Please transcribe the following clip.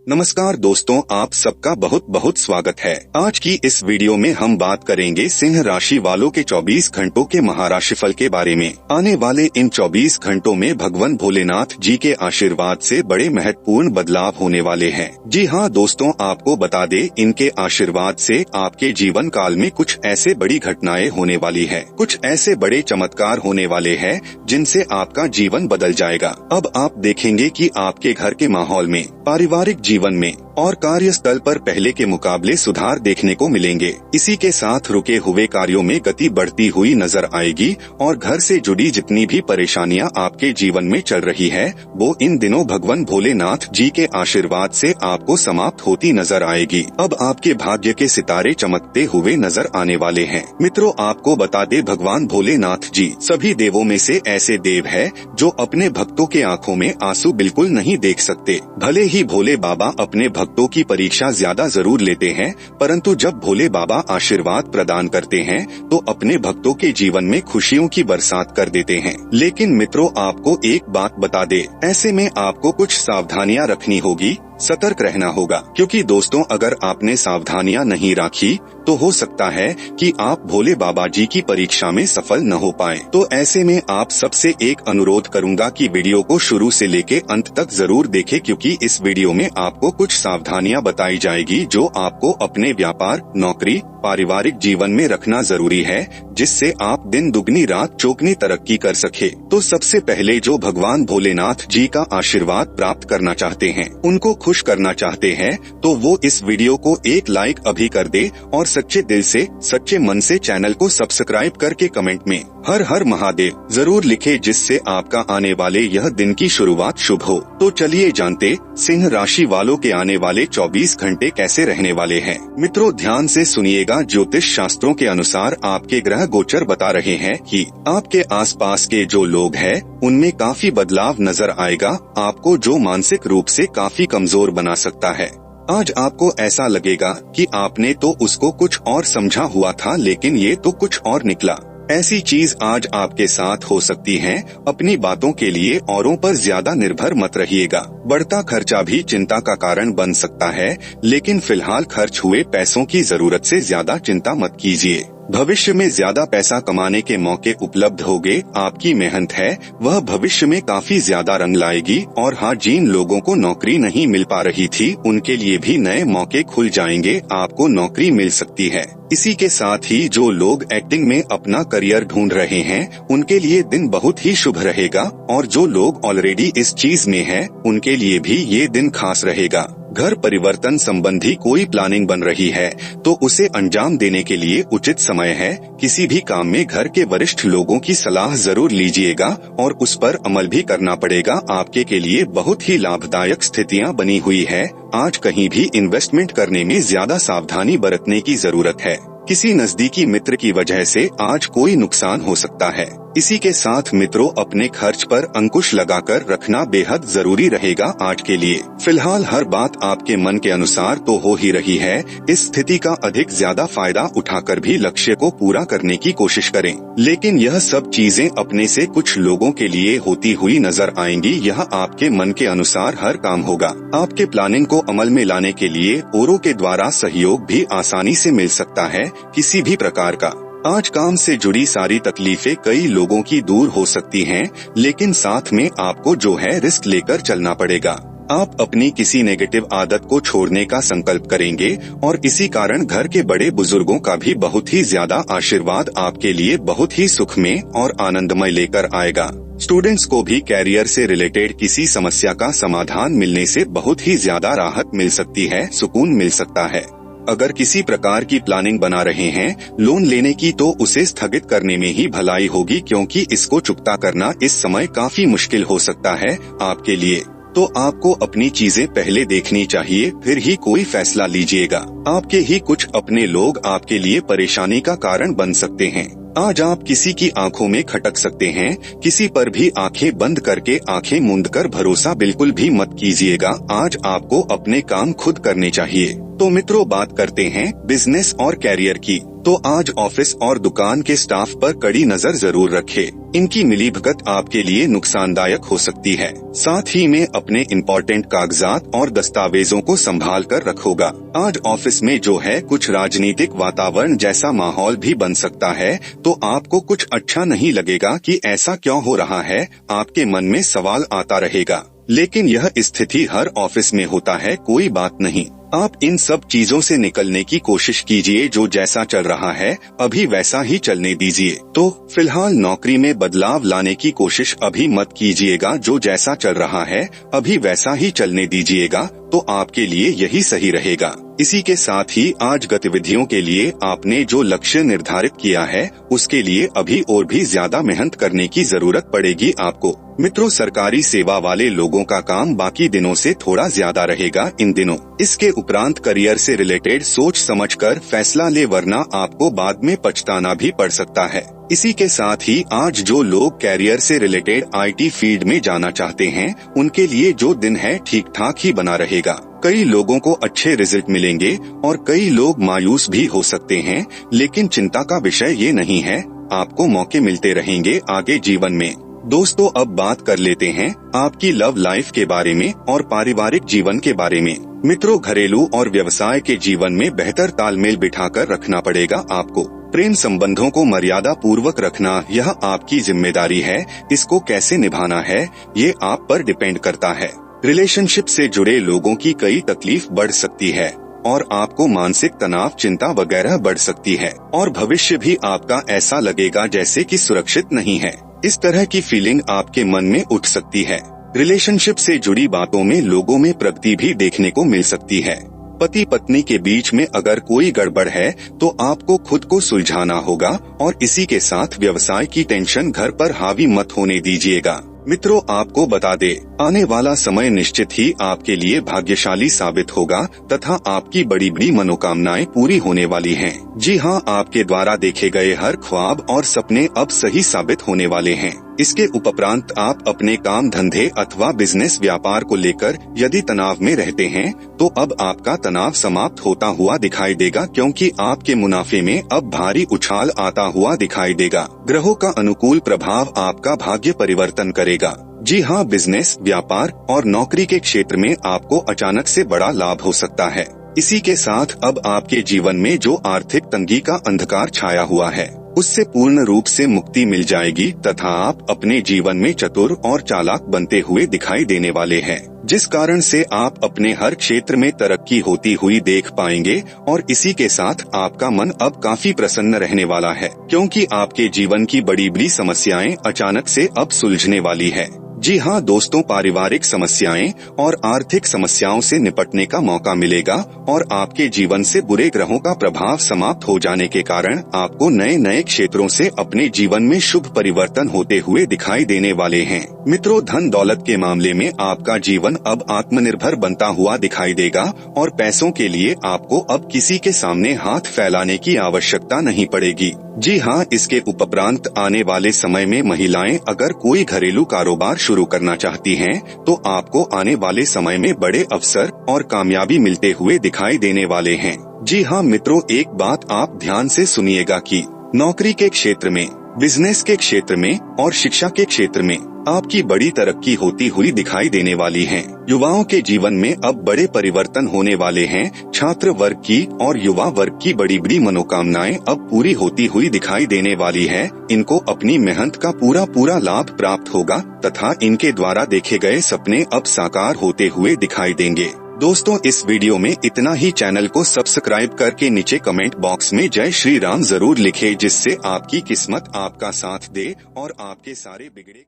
नमस्कार दोस्तों, आप सबका बहुत बहुत स्वागत है। आज की इस वीडियो में हम बात करेंगे सिंह राशि वालों के 24 घंटों के महाराशिफल के बारे में। आने वाले इन 24 घंटों में भगवान भोलेनाथ जी के आशीर्वाद से बड़े महत्वपूर्ण बदलाव होने वाले हैं। जी हाँ दोस्तों, आपको बता दे, इनके आशीर्वाद से आपके जीवन काल में कुछ ऐसे बड़ी घटनाएं होने वाली है, कुछ ऐसे बड़े चमत्कार होने वाले हैं जिनसे आपका जीवन बदल जाएगा। अब आप देखेंगे कि आपके घर के माहौल में, पारिवारिक जीवन में और कार्यस्थल पर पहले के मुकाबले सुधार देखने को मिलेंगे। इसी के साथ रुके हुए कार्यों में गति बढ़ती हुई नजर आएगी और घर से जुड़ी जितनी भी परेशानियां आपके जीवन में चल रही है, वो इन दिनों भगवान भोलेनाथ जी के आशीर्वाद से आपको समाप्त होती नजर आएगी। अब आपके भाग्य के सितारे चमकते हुए नजर आने वाले हैं। मित्रों, आपको बता दे, भगवान भोलेनाथ जी सभी देवों में से ऐसे देव है जो अपने भक्तों के आंखों में आंसू बिल्कुल नहीं देख सकते। भले ही भोले बाबा अपने भक्तों की परीक्षा ज्यादा जरूर लेते हैं, परंतु जब भोले बाबा आशीर्वाद प्रदान करते हैं तो अपने भक्तों के जीवन में खुशियों की बरसात कर देते हैं। लेकिन मित्रों, आपको एक बात बता दे, ऐसे में आपको कुछ सावधानियां रखनी होगी, सतर्क रहना होगा, क्योंकि दोस्तों अगर आपने सावधानियां नहीं रखी तो हो सकता है कि आप भोले बाबा जी की परीक्षा में सफल न हो पाए। तो ऐसे में आप सबसे एक अनुरोध करूंगा कि वीडियो को शुरू से लेके अंत तक जरूर देखें, क्योंकि इस वीडियो में आपको कुछ सावधानियां बताई जाएगी जो आपको अपने व्यापार, नौकरी, पारिवारिक जीवन में रखना जरूरी है, जिससे आप दिन दुगनी रात चौगनी तरक्की कर सके। तो सबसे पहले जो भगवान भोलेनाथ जी का आशीर्वाद प्राप्त करना चाहते हैं, उनको खुश करना चाहते हैं, तो वो इस वीडियो को एक लाइक अभी कर दे और सच्चे दिल से, सच्चे मन से चैनल को सब्सक्राइब करके कमेंट में हर हर महादेव जरूर लिखे, जिससे आपका आने वाले यह दिन की शुरुआत शुभ हो। तो चलिए जानते सिंह राशि वालों के आने वाले 24 घंटे कैसे रहने वाले हैं। मित्रों, ध्यान से सुनिएगा। ज्योतिष शास्त्रों के अनुसार आपके ग्रह गोचर बता रहे हैं कि आपके आसपास के जो लोग हैं उनमें काफी बदलाव नजर आएगा, आपको जो मानसिक रूप से काफी कमजोर बना सकता है। आज आपको ऐसा लगेगा कि आपने तो उसको कुछ और समझा हुआ था, लेकिन ये तो कुछ और निकला। ऐसी चीज आज आपके साथ हो सकती है। अपनी बातों के लिए औरों पर ज्यादा निर्भर मत रहिएगा। बढ़ता खर्चा भी चिंता का कारण बन सकता है, लेकिन फिलहाल खर्च हुए पैसों की जरूरत से ज्यादा चिंता मत कीजिए। भविष्य में ज्यादा पैसा कमाने के मौके उपलब्ध होंगे। आपकी मेहनत है वह भविष्य में काफी ज्यादा रंग लाएगी। और हाँ, जिन लोगों को नौकरी नहीं मिल पा रही थी उनके लिए भी नए मौके खुल जाएंगे, आपको नौकरी मिल सकती है। इसी के साथ ही जो लोग एक्टिंग में अपना करियर ढूंढ रहे हैं उनके लिए दिन बहुत ही शुभ रहेगा, और जो लोग ऑलरेडी इस चीज में हैं उनके लिए भी ये दिन खास रहेगा। घर परिवर्तन संबंधी कोई प्लानिंग बन रही है तो उसे अंजाम देने के लिए उचित समय है। किसी भी काम में घर के वरिष्ठ लोगों की सलाह जरूर लीजिएगा और उस पर अमल भी करना पड़ेगा। आपके के लिए बहुत ही लाभदायक स्थितियां बनी हुई है। आज कहीं भी इन्वेस्टमेंट करने में ज्यादा सावधानी बरतने की जरूरत है। किसी नजदीकी मित्र की वजह से आज कोई नुकसान हो सकता है। इसी के साथ मित्रों, अपने खर्च पर अंकुश लगाकर रखना बेहद जरूरी रहेगा आज के लिए। फिलहाल हर बात आपके मन के अनुसार तो हो ही रही है। इस स्थिति का अधिक ज्यादा फायदा उठाकर भी लक्ष्य को पूरा करने की कोशिश करें, लेकिन यह सब चीजें अपने से कुछ लोगों के लिए होती हुई नजर आएंगी। यह आपके मन के अनुसार हर काम होगा। आपके प्लानिंग को अमल में लाने के लिए औरों के द्वारा सहयोग भी आसानी से मिल सकता है, किसी भी प्रकार का। आज काम से जुड़ी सारी तकलीफें कई लोगों की दूर हो सकती हैं, लेकिन साथ में आपको जो है रिस्क लेकर चलना पड़ेगा। आप अपनी किसी नेगेटिव आदत को छोड़ने का संकल्प करेंगे और इसी कारण घर के बड़े बुजुर्गों का भी बहुत ही ज्यादा आशीर्वाद आपके लिए बहुत ही सुखमय और आनंदमय लेकर आएगा। स्टूडेंट्स को भी कैरियर से रिलेटेड किसी समस्या का समाधान मिलने से बहुत ही ज्यादा राहत मिल सकती है, सुकून मिल सकता है। अगर किसी प्रकार की प्लानिंग बना रहे हैं लोन लेने की, तो उसे स्थगित करने में ही भलाई होगी, क्योंकि इसको चुकता करना इस समय काफी मुश्किल हो सकता है आपके लिए। तो आपको अपनी चीजें पहले देखनी चाहिए, फिर ही कोई फैसला लीजिएगा। आपके ही कुछ अपने लोग आपके लिए परेशानी का कारण बन सकते हैं। आज आप किसी की आंखों में खटक सकते हैं। किसी पर भी आंखें बंद करके, आंखें मूंद कर भरोसा बिल्कुल भी मत कीजिएगा। आज आपको अपने काम खुद करने चाहिए। तो मित्रों, बात करते हैं बिजनेस और कैरियर की। तो आज ऑफिस और दुकान के स्टाफ पर कड़ी नजर जरूर रखें। इनकी मिलीभगत आपके लिए नुकसानदायक हो सकती है। साथ ही में अपने इम्पोर्टेंट कागजात और दस्तावेजों को संभाल कर रखोगा। आज ऑफिस में जो है कुछ राजनीतिक वातावरण जैसा माहौल भी बन सकता है, तो आपको कुछ अच्छा नहीं लगेगा कि ऐसा क्यों हो रहा है। आपके मन में सवाल आता रहेगा, लेकिन यह स्थिति हर ऑफिस में होता है, कोई बात नहीं। आप इन सब चीजों से निकलने की कोशिश कीजिए। जो जैसा चल रहा है अभी वैसा ही चलने दीजिए। तो फिलहाल नौकरी में बदलाव लाने की कोशिश अभी मत कीजिएगा। जो जैसा चल रहा है अभी वैसा ही चलने दीजिएगा, तो आपके लिए यही सही रहेगा। इसी के साथ ही आज गतिविधियों के लिए आपने जो लक्ष्य निर्धारित किया है उसके लिए अभी और भी ज्यादा मेहनत करने की जरूरत पड़ेगी आपको। मित्रों, सरकारी सेवा वाले लोगों का काम बाकी दिनों से थोड़ा ज्यादा रहेगा इन दिनों। इसके उपरांत करियर से रिलेटेड सोच समझकर फैसला ले, वरना आपको बाद में पछताना भी पड़ सकता है। इसी के साथ ही आज जो लोग कैरियर से रिलेटेड IT फील्ड में जाना चाहते हैं उनके लिए जो दिन है ठीक ठाक ही बना रहेगा। कई लोगों को अच्छे रिजल्ट मिलेंगे और कई लोग मायूस भी हो सकते हैं, लेकिन चिंता का विषय ये नहीं है। आपको मौके मिलते रहेंगे आगे जीवन में। दोस्तों, अब बात कर लेते हैं आपकी लव लाइफ के बारे में और पारिवारिक जीवन के बारे में। मित्रों, घरेलू और व्यवसाय के जीवन में बेहतर तालमेल बिठाकर रखना पड़ेगा आपको। प्रेम संबंधों को मर्यादा पूर्वक रखना यह आपकी जिम्मेदारी है। इसको कैसे निभाना है ये आप पर डिपेंड करता है। रिलेशनशिप से जुड़े लोगों की कई तकलीफ बढ़ सकती है और आपको मानसिक तनाव, चिंता वगैरह बढ़ सकती है और भविष्य भी आपका ऐसा लगेगा जैसे कि सुरक्षित नहीं है। इस तरह की फीलिंग आपके मन में उठ सकती है। रिलेशनशिप से जुड़ी बातों में लोगों में प्रगति भी देखने को मिल सकती है। पति पत्नी के बीच में अगर कोई गड़बड़ है तो आपको खुद को सुलझाना होगा और इसी के साथ व्यवसाय की टेंशन घर पर हावी मत होने दीजिएगा। मित्रों, आपको बता दे, आने वाला समय निश्चित ही आपके लिए भाग्यशाली साबित होगा तथा आपकी बड़ी बड़ी मनोकामनाएं पूरी होने वाली हैं। जी हाँ, आपके द्वारा देखे गए हर ख्वाब और सपने अब सही साबित होने वाले हैं। इसके उपरांत आप अपने काम धंधे अथवा बिजनेस व्यापार को लेकर यदि तनाव में रहते हैं तो अब आपका तनाव समाप्त होता हुआ दिखाई देगा, क्योंकि आपके मुनाफे में अब भारी उछाल आता हुआ दिखाई देगा। ग्रहों का अनुकूल प्रभाव आपका भाग्य परिवर्तन करेगा। जी हाँ, बिजनेस, व्यापार और नौकरी के क्षेत्र में आपको अचानक से बड़ा लाभ हो सकता है। इसी के साथ अब आपके जीवन में जो आर्थिक तंगी का अंधकार छाया हुआ है उससे पूर्ण रूप से मुक्ति मिल जाएगी तथा आप अपने जीवन में चतुर और चालाक बनते हुए दिखाई देने वाले हैं, जिस कारण से आप अपने हर क्षेत्र में तरक्की होती हुई देख पाएंगे। और इसी के साथ आपका मन अब काफी प्रसन्न रहने वाला है, क्योंकि आपके जीवन की बड़ी बड़ी समस्याएं अचानक से अब सुलझने वाली है। जी हाँ दोस्तों, पारिवारिक समस्याएं और आर्थिक समस्याओं से निपटने का मौका मिलेगा और आपके जीवन से बुरे ग्रहों का प्रभाव समाप्त हो जाने के कारण आपको नए नए क्षेत्रों से अपने जीवन में शुभ परिवर्तन होते हुए दिखाई देने वाले हैं। मित्रों, धन दौलत के मामले में आपका जीवन अब आत्मनिर्भर बनता हुआ दिखाई देगा और पैसों के लिए आपको अब किसी के सामने हाथ फैलाने की आवश्यकता नहीं पड़ेगी। जी हाँ, इसके उपरांत आने वाले समय में महिलाएं अगर कोई घरेलू कारोबार शुरू करना चाहती हैं, तो आपको आने वाले समय में बड़े अवसर और कामयाबी मिलते हुए दिखाई देने वाले हैं। जी हाँ मित्रों, एक बात आप ध्यान से सुनिएगा कि नौकरी के क्षेत्र में, बिजनेस के क्षेत्र में और शिक्षा के क्षेत्र में आपकी बड़ी तरक्की होती हुई दिखाई देने वाली है। युवाओं के जीवन में अब बड़े परिवर्तन होने वाले हैं। छात्र वर्ग की और युवा वर्ग की बड़ी बड़ी मनोकामनाएं अब पूरी होती हुई दिखाई देने वाली है। इनको अपनी मेहनत का पूरा लाभ प्राप्त होगा तथा इनके द्वारा देखे गए सपने अब साकार होते हुए दिखाई देंगे। दोस्तों, इस वीडियो में इतना ही। चैनल को सब्सक्राइब करके नीचे कमेंट बॉक्स में जय श्री राम जरूर लिखें, जिससे आपकी किस्मत आपका साथ दे और आपके सारे बिगड़े